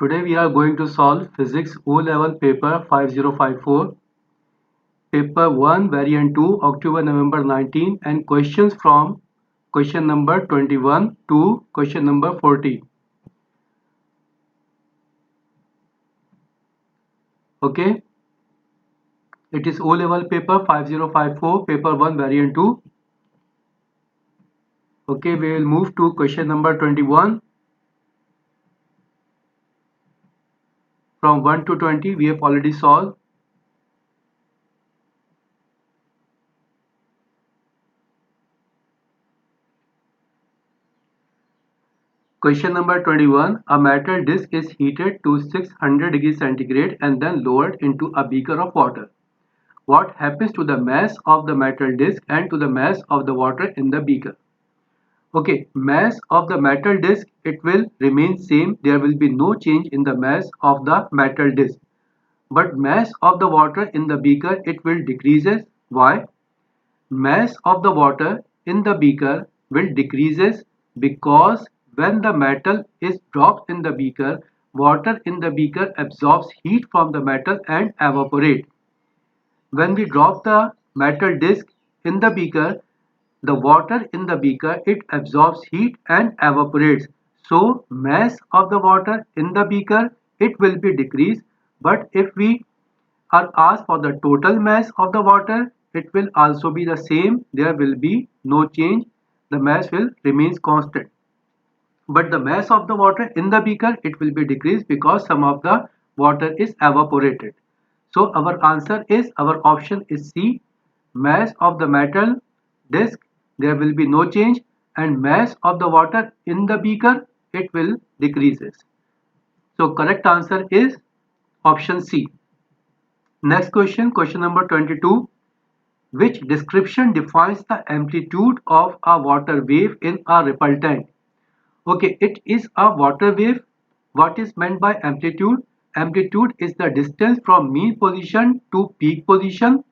Today we are going to solve Physics O-Level paper 5054, paper 1 variant 2 October November 19 and questions from question number 21 to question number 40. Okay, it is O-Level paper 5054, paper 1 variant 2. Okay, we will move to question number 21. From 1 to 20 we have already solved. Question number 21. A metal disc is heated to 600 degrees centigrade and then lowered into a beaker of water. What happens to the mass of the metal disc and to the mass of the water in the beaker? Okay, mass of the metal disc, it will remain same. There will be no change in the mass of the metal disc. But mass of the water in the beaker, it will decreases. Why? Mass of the water in the beaker will decreases because when the metal is dropped in the beaker, water in the beaker absorbs heat from the metal and evaporate. When we drop the metal disc in the beaker, the water in the beaker, it absorbs heat and evaporates. So mass of the water in the beaker, it will be decreased. But if we are asked for the total mass of the water, it will also be the same. There will be no change. The mass will remains constant. But the mass of the water in the beaker, it will be decreased because some of the water is evaporated. So our answer is, our option is C. Mass of the metal disc, there will be no change, and mass of the water in the beaker, it will decreases. So correct answer is option C. Next question, question number 22. Which description defines the amplitude of a water wave in a ripple tank? Okay, it is a water wave. What is meant by amplitude? Amplitude is the distance from mean position to peak position.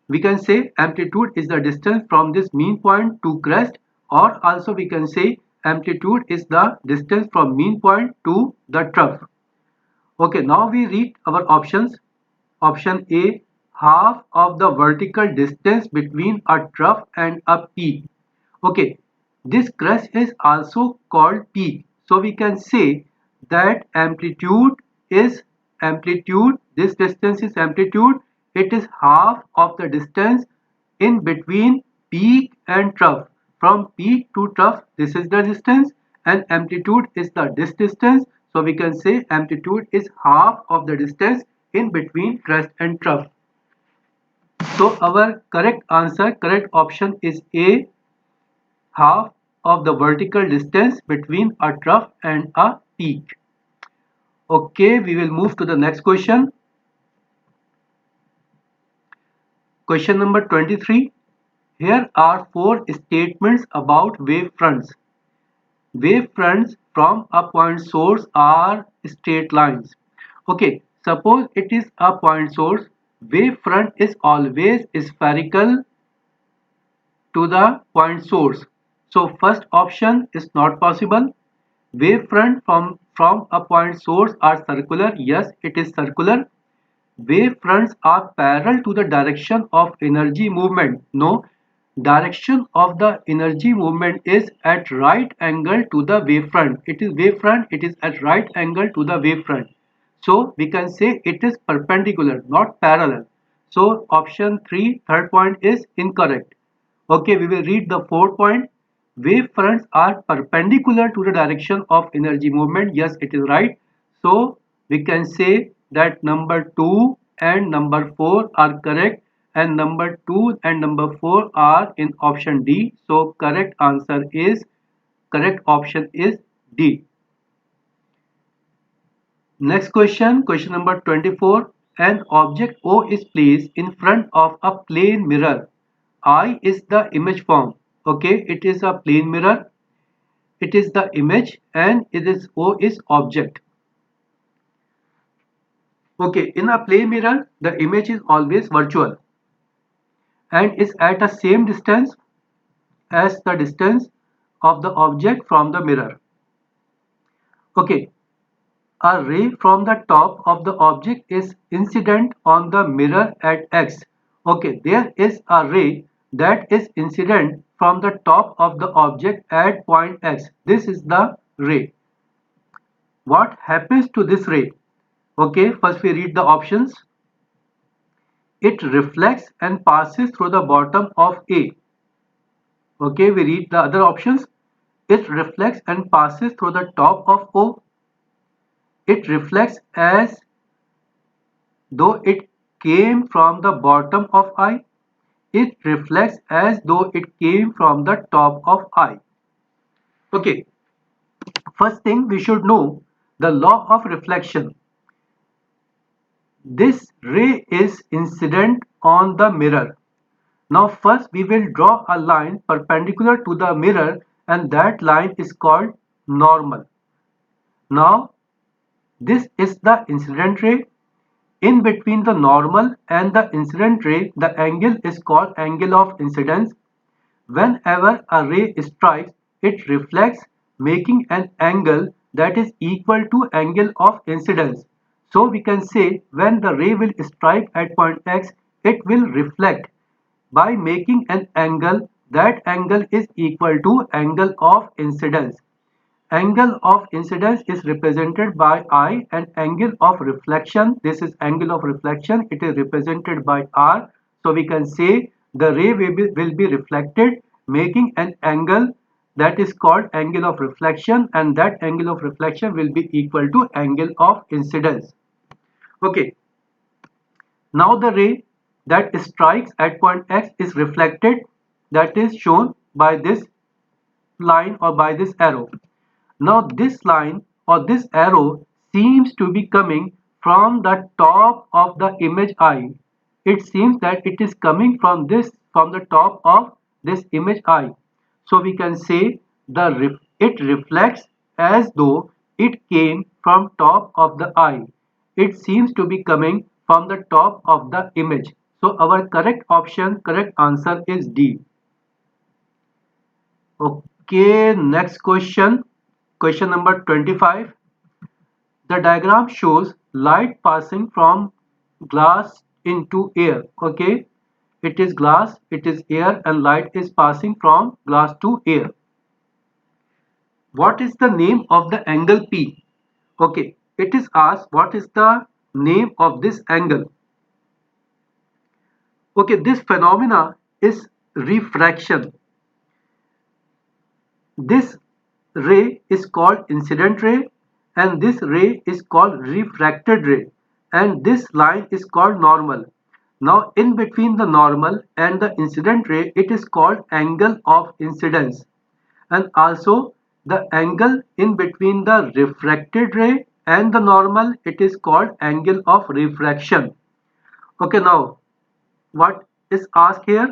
We can say amplitude is the distance from this mean point to crest, or also we can say amplitude is the distance from mean point to the trough. Okay, now we read our options. Option A, half of the vertical distance between a trough and a peak. Okay, this crest is also called peak. So we can say that amplitude, this distance is amplitude. It is half of the distance in between peak and trough. From peak to trough, this is the distance, and amplitude is this distance. So we can say amplitude is half of the distance in between crest and trough. So our correct answer, correct option is A, half of the vertical distance between a trough and a peak. Okay, we will move to the next question. Question number 23. Here are four statements about wave fronts. Wave fronts from a point source are straight lines. Okay, suppose it is a point source. Wave front is always spherical to the point source. So first option is not possible. Wavefront from a point source are circular. Yes, it is circular. Wavefronts are parallel to the direction of energy movement. No, direction of the energy movement is at right angle to the wavefront. It is wavefront, it is at right angle to the wavefront. So we can say it is perpendicular, not parallel. So option 3, third point is incorrect. Okay, we will read the fourth point. Wave fronts are perpendicular to the direction of energy movement. Yes, it is right. So we can say that number 2 and number 4 are correct, and number 2 and number 4 are in option D. So correct option is D. Next question, question number 24. An object O is placed in front of a plane mirror. I is the image form. Okay, it is a plane mirror. It is the image and it is O is object. Okay, in a plane mirror, the image is always virtual and is at the same distance as the distance of the object from the mirror. Okay, a ray from the top of the object is incident on the mirror at X. Okay, there is a ray that is incident from the top of the object at point X. This is the ray. What happens to this ray? Okay, first we read the options. It reflects and passes through the bottom of A. Okay, we read the other options. It reflects and passes through the top of O. It reflects as though it came from the bottom of I. It reflects as though it came from the top of I. Okay, first thing we should know the law of reflection. This ray is incident on the mirror. Now first we will draw a line perpendicular to the mirror and that line is called normal. Now this is the incident ray. In between the normal and the incident ray, the angle is called angle of incidence. Whenever a ray strikes, it reflects, making an angle that is equal to angle of incidence. So we can say when the ray will strike at point X, it will reflect by making an angle. That angle is equal to angle of incidence. Angle of incidence is represented by I and angle of reflection, this is angle of reflection, it is represented by R. So we can say the ray will be reflected making an angle that is called angle of reflection, and that angle of reflection will be equal to angle of incidence. Okay, now the ray that strikes at point X is reflected, that is shown by this line or by this arrow. Now this line or this arrow seems to be coming from the top of the image I. It seems that it is coming from the top of this image I. So we can say it reflects as though it came from top of the eye. It seems to be coming from the top of the image. So our correct answer is D. Okay, next question. Question number 25. The diagram shows light passing from glass into air. Okay, it is glass, it is air, and light is passing from glass to air. What is the name of the angle P? Okay, it is asked what is the name of this angle. Okay, this phenomena is refraction. This ray is called incident ray and this ray is called refracted ray and this line is called normal. Now in between the normal and the incident ray it is called angle of incidence, and also the angle in between the refracted ray and the normal it is called angle of refraction. Okay, now what is asked here?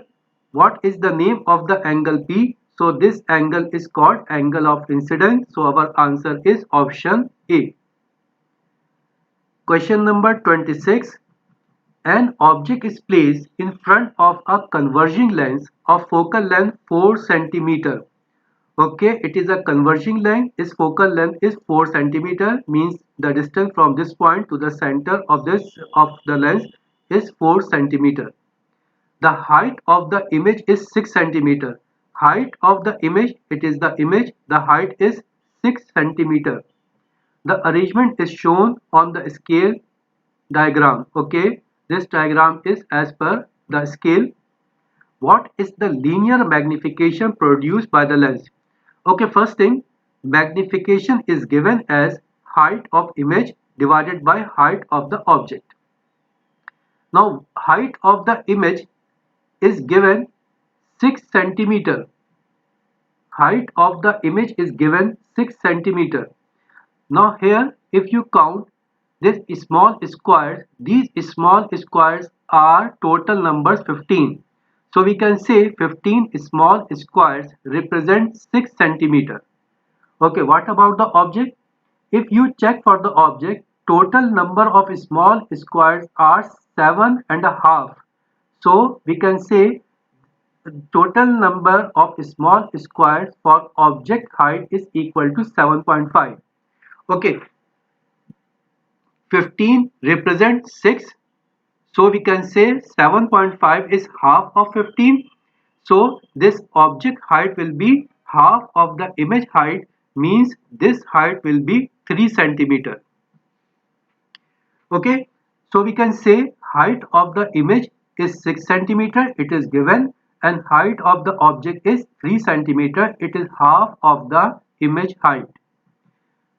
What is the name of the angle P? So this angle is called angle of incidence. So our answer is option A. Question number 26. An object is placed in front of a converging lens of focal length 4 cm. Okay, it is a converging lens. Its focal length is 4 cm, means the distance from this point to the center of the lens is 4 cm. The height of the image is 6 cm. Height of the image, it is the image, the height is 6 cm. The arrangement is shown on the scale diagram. Okay, this diagram is as per the scale. What is the linear magnification produced by the lens? Okay, first thing, magnification is given as height of image divided by height of the object. Now, height of the image is given 6 centimeter. Height of the image is given 6 centimeter. Now here if you count this small squares, these small squares are total numbers 15. So we can say 15 small squares represent 6 centimeter. Okay, what about the object? If you check for the object, total number of small squares are 7.5. So we can say total number of small squares for object height is equal to 7.5. Okay, 15 represents 6. So we can say 7.5 is half of 15. So this object height will be half of the image height, means this height will be 3 centimeter. Okay, so we can say height of the image is 6 centimeter, it is given, and height of the object is 3 centimeter, it is half of the image height.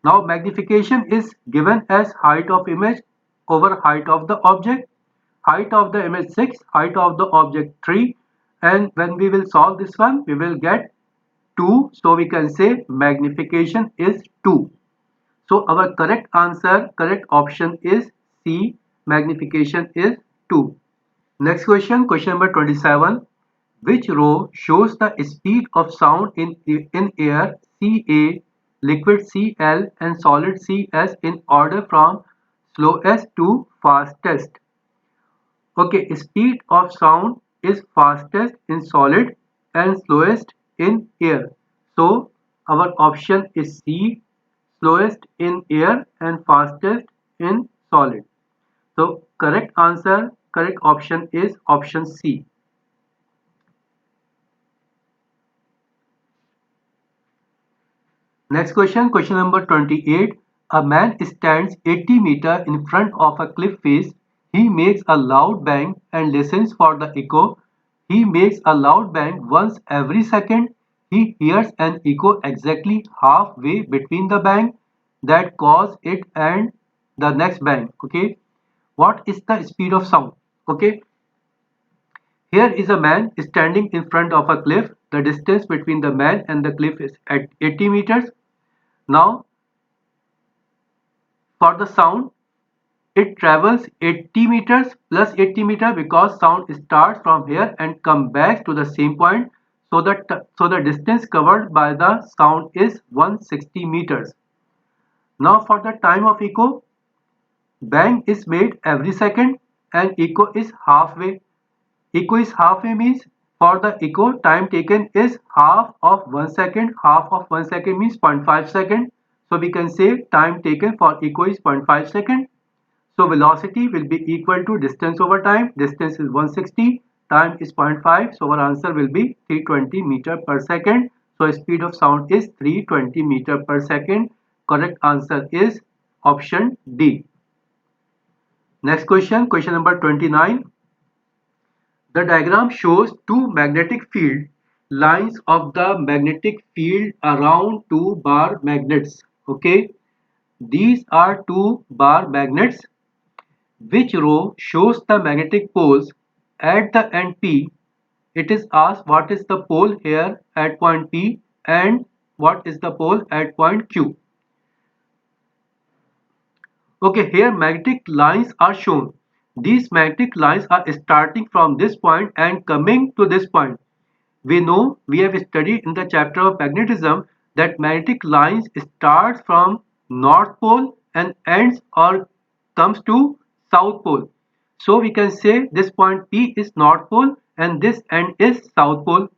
Now magnification is given as height of image over height of the object. Height of the image 6, height of the object 3, and when we will solve this one we will get 2, so we can say magnification is 2. So our correct answer, correct option is C, magnification is 2. Next question, question number 27. Which row shows the speed of sound in air Ca, liquid Cl and solid Cs in order from slowest to fastest? Okay, speed of sound is fastest in solid and slowest in air. So our option is C, slowest in air and fastest in solid. So correct answer, correct option is option C. Next question, question number 28. A man stands 80 meters in front of a cliff face. He makes a loud bang and listens for the echo. He makes a loud bang once every second. He hears an echo exactly halfway between the bang that caused it and the next bang. Okay. What is the speed of sound? Okay. Here is a man standing in front of a cliff. The distance between the man and the cliff is at 80 meters. Now for the sound, it travels 80 meters plus 80 meters because sound starts from here and come back to the same point. So the distance covered by the sound is 160 meters. Now for the time of echo, bang is made every second and echo is halfway. Echo is halfway means for the echo time taken is half of 1 second. Half of 1 second means 0.5 second. So we can say time taken for echo is 0.5 second. So velocity will be equal to distance over time. Distance is 160, time is 0.5. So our answer will be 320 meter per second. So speed of sound is 320 meter per second. Correct answer is option D. Next question, question number 29. The diagram shows two magnetic field lines of the magnetic field around two bar magnets. Okay, these are two bar magnets. Which row shows the magnetic poles at the end P? It is asked what is the pole here at point P and what is the pole at point Q. Okay, here magnetic lines are shown. These magnetic lines are starting from this point and coming to this point. We know, we have studied in the chapter of magnetism that magnetic lines starts from North Pole and ends or comes to South Pole. So we can say this point P is North Pole and this end is South Pole.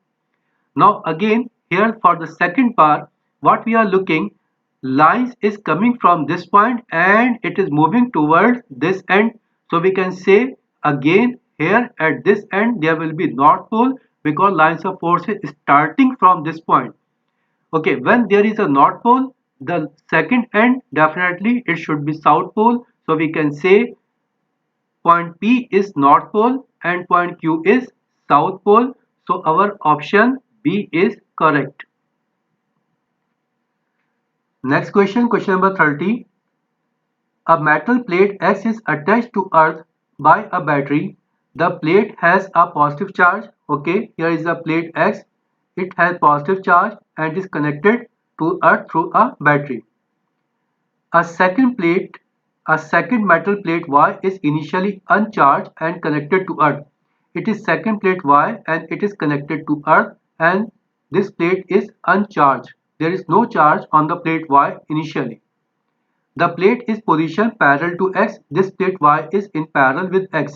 Now again here for the second part, what we are looking, lines is coming from this point and it is moving towards this end. So we can say again here at this end there will be North Pole because lines of force is starting from this point. Okay, when there is a North Pole, the second end definitely it should be South Pole. So we can say point P is North Pole and point Q is South Pole. So our option B is correct. Next question, question number 30. A metal plate X is attached to Earth by a battery. The plate has a positive charge. Okay, here is the plate X. It has positive charge and is connected to Earth through a battery. A second plate, a second metal plate Y is initially uncharged and connected to Earth. It is second plate Y and it is connected to Earth and this plate is uncharged. There is no charge on the plate Y initially. The plate is positioned parallel to X. This plate Y is in parallel with X.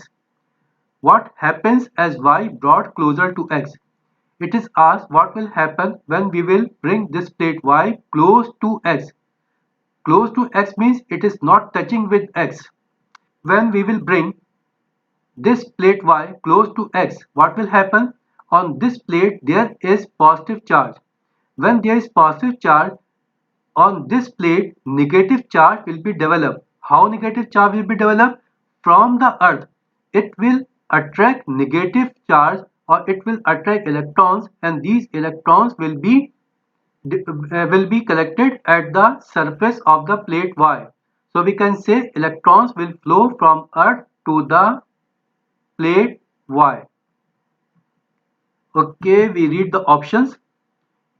What happens as Y brought closer to X? It is asked what will happen when we will bring this plate Y close to X. close to X means it is not touching with X. When we will bring this plate Y close to X, what will happen? On this plate there is positive charge. When there is positive charge on this plate, negative charge will be developed. How negative charge will be developed? From the earth. It will attract negative charge, or it will attract electrons, and these electrons will be collected at the surface of the plate Y. So we can say electrons will flow from earth to the plate Y. Okay, we read the options.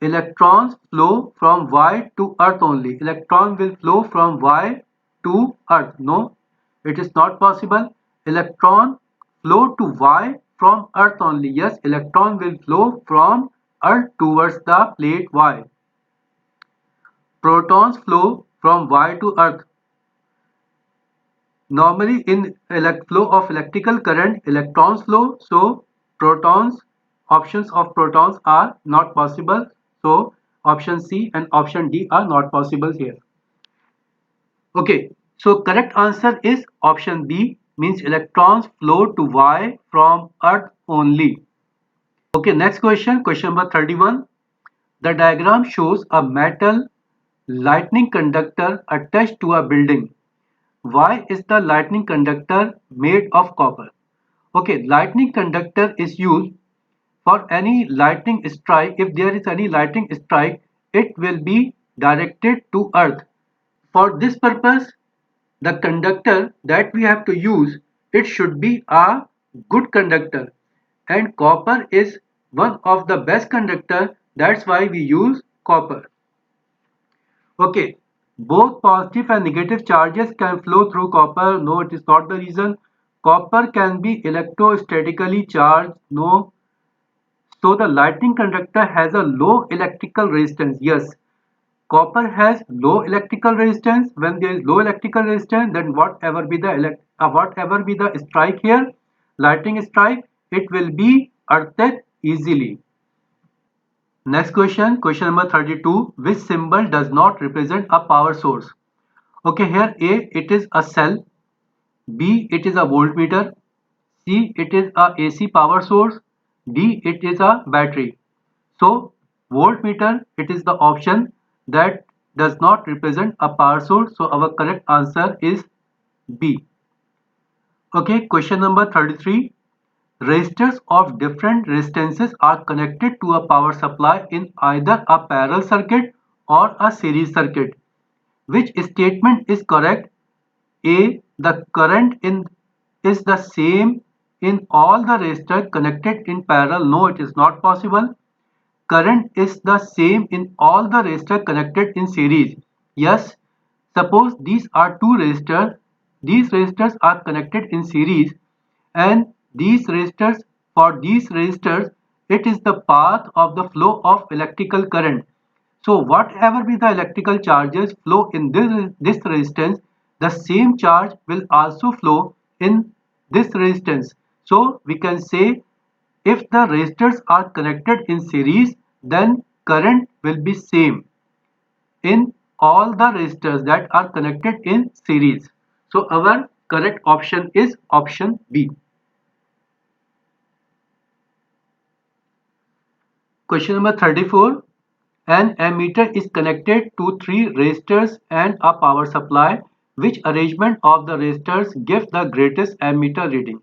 Electrons flow from Y to Earth only. Electron will flow from Y to Earth. No, it is not possible. Electron flow to Y from Earth only. Yes, electron will flow from Earth towards the plate Y. Protons flow from Y to Earth. Normally in flow of electrical current, electrons flow, so protons, options of protons are not possible. So option C and option D are not possible here. Okay, so correct answer is option B, means electrons flow to Y from Earth only. Okay, next question, question number 31. The diagram shows a metal lightning conductor attached to a building. Why is the lightning conductor made of copper? Okay, lightning conductor is used for any lightning strike. If there is any lightning strike, it will be directed to earth. For this purpose, the conductor that we have to use, it should be a good conductor, and copper is one of the best conductor. That's why we use copper. Okay, both positive and negative charges can flow through copper. No, it is not the reason. Copper can be electrostatically charged. No. So the lightning conductor has a low electrical resistance. Yes, copper has low electrical resistance. When there is low electrical resistance, then whatever be the strike here, lightning strike, it will be earthed easily. Next question, question number 32. Which symbol does not represent a power source? Okay, here A, it is a cell. B, it is a voltmeter. C, it is a AC power source. D, it is a battery. So, voltmeter, it is the option that does not represent a power source. So, our correct answer is B. Okay, question number 33. Resistors of different resistances are connected to a power supply in either a parallel circuit or a series circuit. Which statement is correct? A. The current in is the same in all the resistors connected in parallel. No, it is not possible. Current is the same in all the resistors connected in series. Yes, suppose these are two resistors. These resistors are connected in series, and these resistors, for these resistors, it is the path of the flow of electrical current. So whatever be the electrical charges flow in this resistance, the same charge will also flow in this resistance. So we can say if the resistors are connected in series, then current will be same in all the resistors that are connected in series. So our correct option is option B. Question number 34. An ammeter is connected to three resistors and a power supply. Which arrangement of the resistors gives the greatest ammeter reading?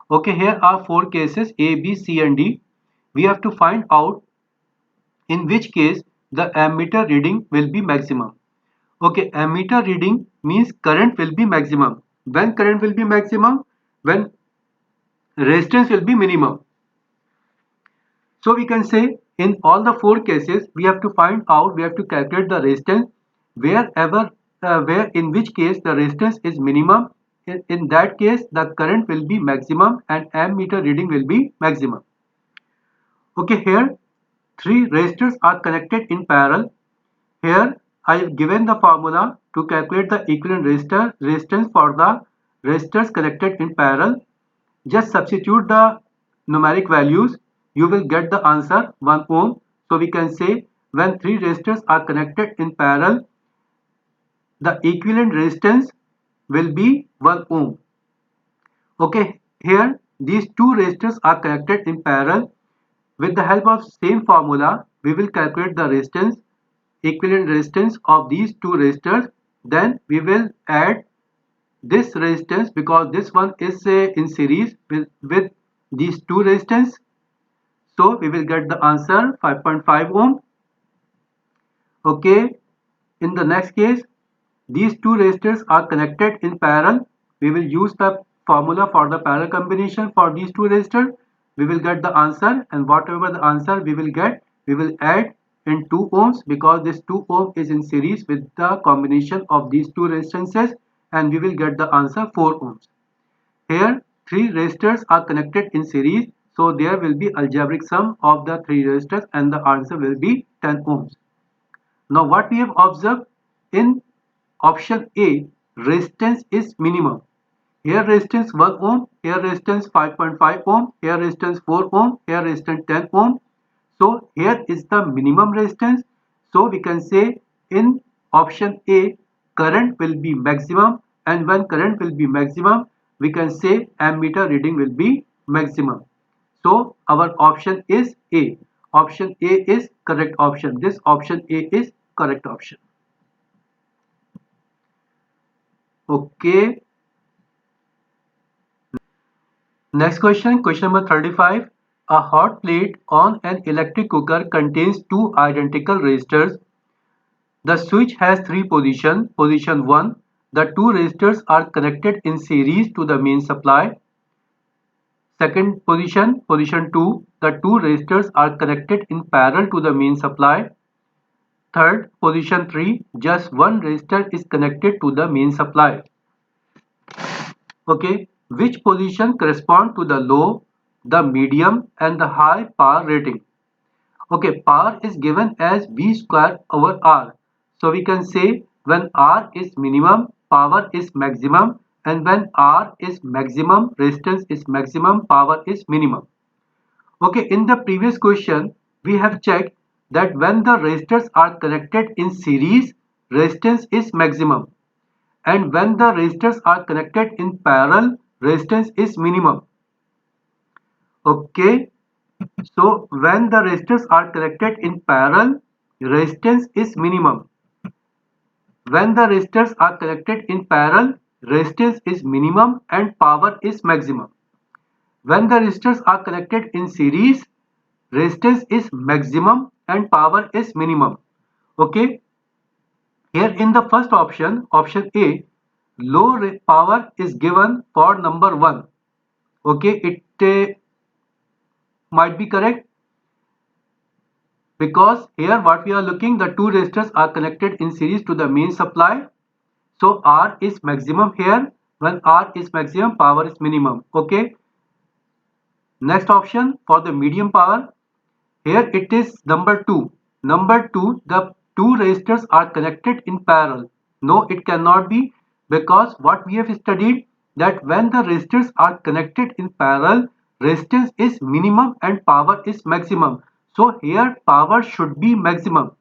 Okay, here are four cases A, B, C and D. We have to find out in which case the ammeter reading will be maximum. Okay, ammeter reading means current will be maximum. When current will be maximum? When resistance will be minimum. So we can say in all the four cases we have to find out, we have to calculate the resistance where in which case the resistance is minimum. In that case the current will be maximum and ammeter reading will be maximum. Okay, here three resistors are connected in parallel. Here I have given the formula to calculate the equivalent resistance for the resistors connected in parallel. Just substitute the numeric values, you will get the answer 1 ohm. So we can say when three resistors are connected in parallel, the equivalent resistance will be 1 ohm. Okay, here these two resistors are connected in parallel. With the help of same formula, we will calculate the resistance, equivalent resistance of these two resistors. Then we will add this resistance because this one is in series with these two resistance. So we will get the answer 5.5 ohm. Okay, in the next case, these two resistors are connected in parallel. We will use the formula for the parallel combination for these two resistors. We will get the answer, and whatever the answer we will get, we will add in 2 ohms because this 2 ohm is in series with the combination of these two resistances, and we will get the answer 4 ohms. Here, three resistors are connected in series, so there will be algebraic sum of the three resistors, and the answer will be 10 ohms. Now what we have observed in option A, resistance is minimum. Here resistance 1 ohm, here resistance 5.5 ohm, here resistance 4 ohm, here resistance 10 ohm. So here is the minimum resistance. So we can say in option A, current will be maximum, and when current will be maximum, we can say ammeter reading will be maximum. So our option is A. Option A is correct option. This option A is correct option. Okay. Next question, question number 35. A hot plate on an electric cooker contains two identical resistors. The switch has three positions. Position 1, the two resistors are connected in series to the main supply. Second position, position 2, the two resistors are connected in parallel to the main supply. Third, position 3, just one resistor is connected to the main supply. Okay, which position correspond to the low, the medium and the high power rating? Okay, power is given as V square over R. So we can say when R is minimum, power is maximum, and when R is maximum, resistance is maximum, power is minimum. Okay, in the previous question, we have checked that when the resistors are connected in series, resistance is maximum. And when the resistors are connected in parallel, resistance is minimum. Okay, so when the resistors are connected in parallel, resistance is minimum. When the resistors are connected in parallel, resistance is minimum and power is maximum. When the resistors are connected in series, resistance is maximum and power is minimum. Okay, here in the first option, option A, low power is given for number 1. Okay, it might be correct because here what we are looking, the two resistors are connected in series to the main supply. So R is maximum here. When R is maximum, power is minimum. Okay, next option for the medium power, here it is number 2. Number 2, the two resistors are connected in parallel. No, it cannot be because what we have studied that when the resistors are connected in parallel, resistance is minimum and power is maximum. So here power should be maximum.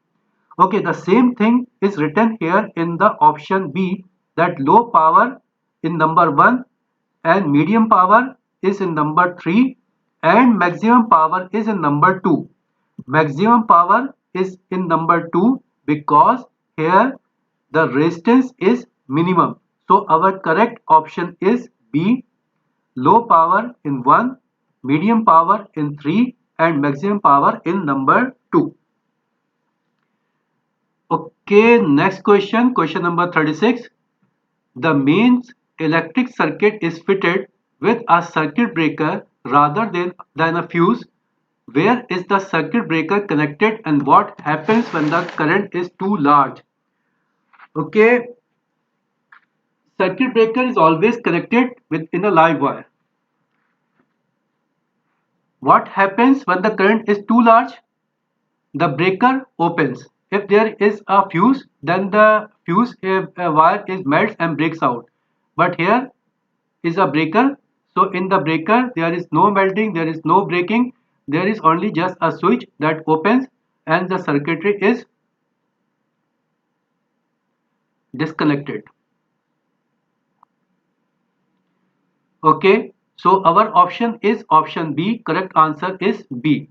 Okay, the same thing is written here in the option B, that low power in number 1 and medium power is in number 3 and maximum power is in number 2. Maximum power is in number 2 because here the resistance is minimum. So our correct option is B, low power in 1, medium power in 3 and maximum power in number 2. Okay, next question, question number 36. The main electric circuit is fitted with a circuit breaker rather than a fuse. Where is the circuit breaker connected and what happens when the current is too large? Okay, circuit breaker is always connected within a live wire. What happens when the current is too large? The breaker opens. If there is a fuse, then the fuse wire is melts and breaks out. But here is a breaker. So in the breaker, there is no melting, there is no breaking. There is only just a switch that opens and the circuitry is disconnected. Okay, so our option is option B. Correct answer is B.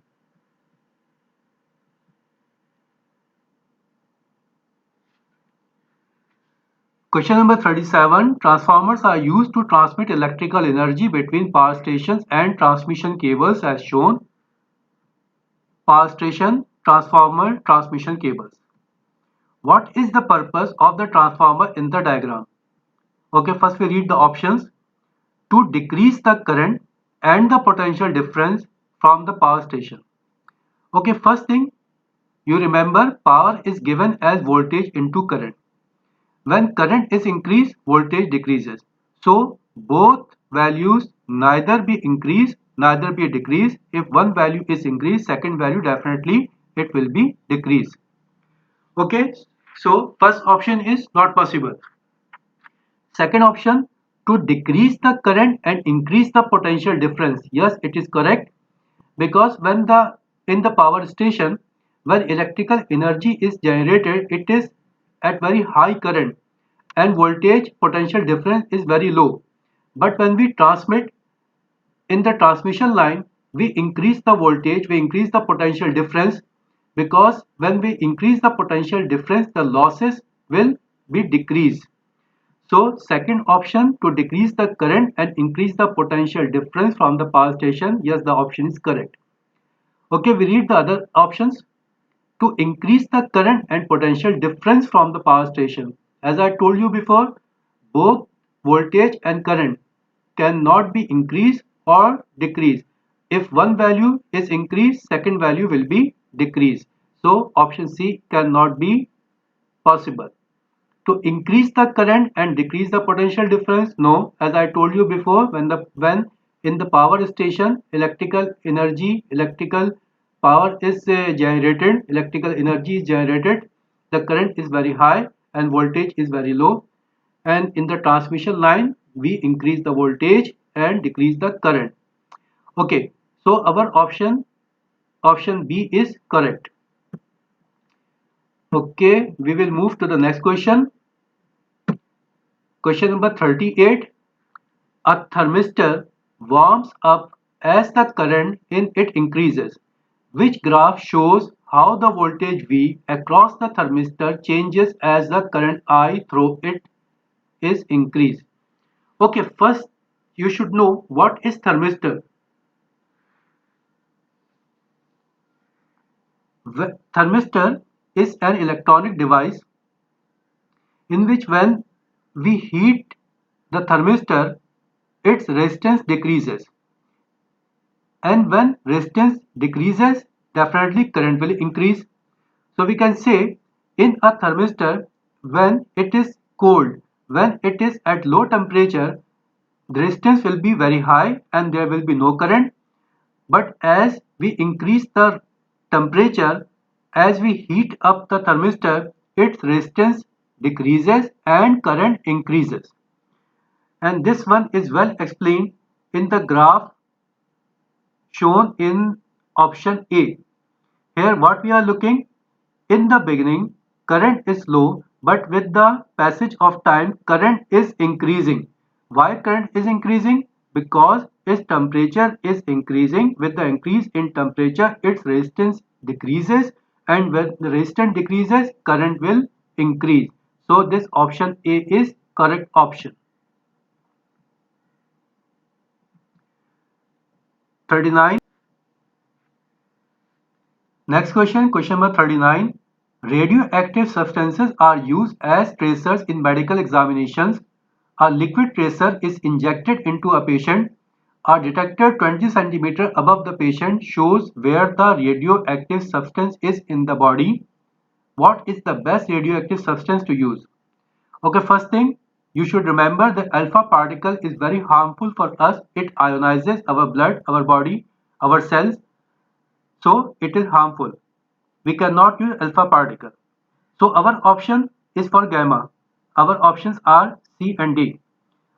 Question number 37. Transformers are used to transmit electrical energy between power stations and transmission cables as shown. Power station, transformer, transmission cables. What is the purpose of the transformer in the diagram? Okay, first we read the options. To decrease the current and the potential difference from the power station. Okay, first thing you remember, power is given as voltage into current. When current is increased, voltage decreases. So both values neither be increased neither be decreased. If one value is increased, second value definitely it will be decreased. Okay, so first option is not possible. Second option, to decrease the current and increase the potential difference. Yes, it is correct, because when the in the power station, when electrical energy is generated, it is at very high current and voltage potential difference is very low. But when we transmit in the transmission line, we increase the voltage, we increase the potential difference, because when we increase the potential difference, the losses will be decreased. So second option, to decrease the current and increase the potential difference from the power station, yes, the option is correct. Okay, we read the other options. To increase the current and potential difference from the power station. As I told you before, both voltage and current cannot be increased or decreased. If one value is increased, second value will be decreased. So option C cannot be possible. To increase the current and decrease the potential difference, no. As I told you before, when in the power station electrical energy, electrical power is generated, electrical energy is generated, the current is very high and voltage is very low, and in the transmission line we increase the voltage and decrease the current. Okay, so our option B is correct. Okay, we will move to the next question. Question number 38. A thermistor warms up as the current in it increases. Which graph shows how the voltage V across the thermistor changes as the current I through it is increased? Okay, first you should know what is thermistor. Thermistor is an electronic device in which when we heat the thermistor, its resistance decreases, and when resistance decreases, definitely current will increase. So we can say in a thermistor, when it is cold, when it is at low temperature, the resistance will be very high and there will be no current. But as we increase the temperature, as we heat up the thermistor, its resistance decreases and current increases. And this one is well explained in the graph shown in option A. Here what we are looking, in the beginning current is low, but with the passage of time current is increasing. Why current is increasing? Because its temperature is increasing. With the increase in temperature, its resistance decreases, and when the resistance decreases, current will increase. So this option A is correct option. 39. Next question, question number 39. Radioactive substances are used as tracers in medical examinations. A liquid tracer is injected into a patient. A detector 20 cm above the patient shows where the radioactive substance is in the body. What is the best radioactive substance to use? Okay, first thing, you should remember the alpha particle is very harmful for us. It ionizes our blood, our body, our cells. So it is harmful. We cannot use alpha particle. So our option is for gamma. Our options are C and D.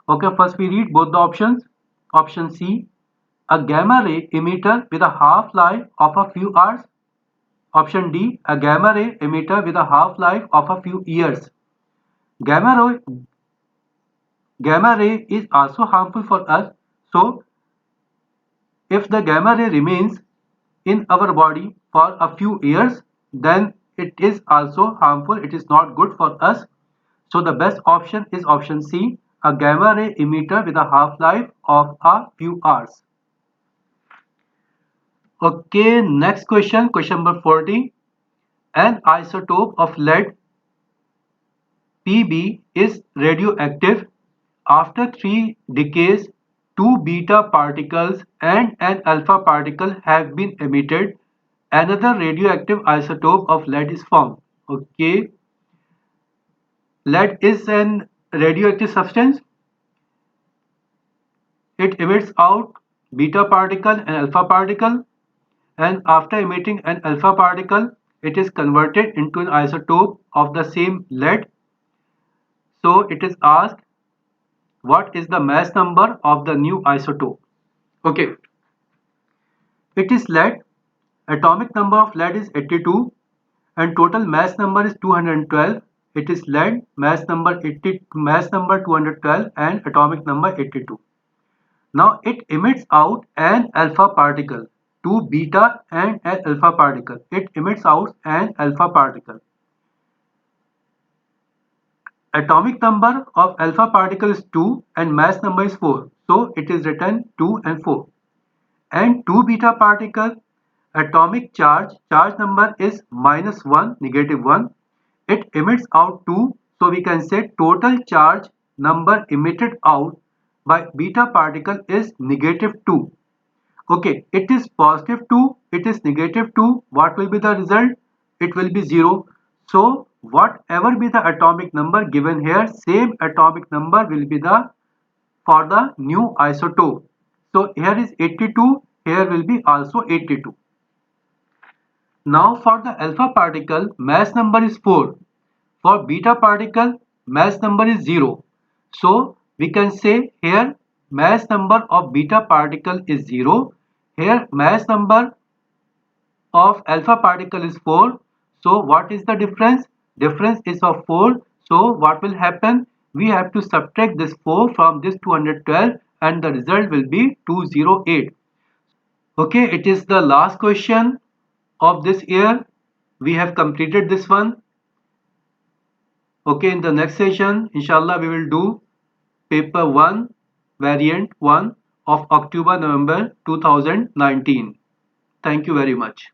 Okay, first we read both the options. Option C, a gamma ray emitter with a half-life of a few hours. Option D, a gamma ray emitter with a half-life of a few years. Gamma ray, gamma ray is also harmful for us. So if the gamma ray remains in our body for a few years, then it is also harmful. It is not good for us. So the best option is option C, a gamma ray emitter with a half-life of a few hours. Okay, next question, question number 40. An isotope of lead Pb is radioactive. After 3 decays, two beta particles and an alpha particle have been emitted. Another radioactive isotope of lead is formed. Okay, lead is an radioactive substance. It emits out beta particle and alpha particle, and after emitting an alpha particle, it is converted into an isotope of the same lead. So it is asked, what is the mass number of the new isotope? Okay, it is lead. Atomic number of lead is 82 and total mass number is 212. It is lead, mass number 80, mass number 212 and atomic number 82. Now it emits out an alpha particle, two beta and an alpha particle. It emits out an alpha particle. Atomic number of alpha particle is 2 and mass number is 4. So it is written 2 and 4. And 2 beta particle, atomic charge number is -1, -1. It emits out 2. So we can say total charge number emitted out by beta particle is -2. Okay, it is +2, it is -2. What will be the result? It will be 0. So whatever be the atomic number given here, same atomic number will be the for the new isotope. So here is 82, here will be also 82. Now for the alpha particle, mass number is 4. For beta particle, mass number is 0. So we can say here mass number of beta particle is 0. Here mass number of alpha particle is 4. So what is the difference? Difference is of 4. So what will happen? We have to subtract this 4 from this 212 and the result will be 208. Okay, it is the last question of this year. We have completed this one. Okay, in the next session, inshallah, we will do paper 1, variant 1 of October-November 2019. Thank you very much.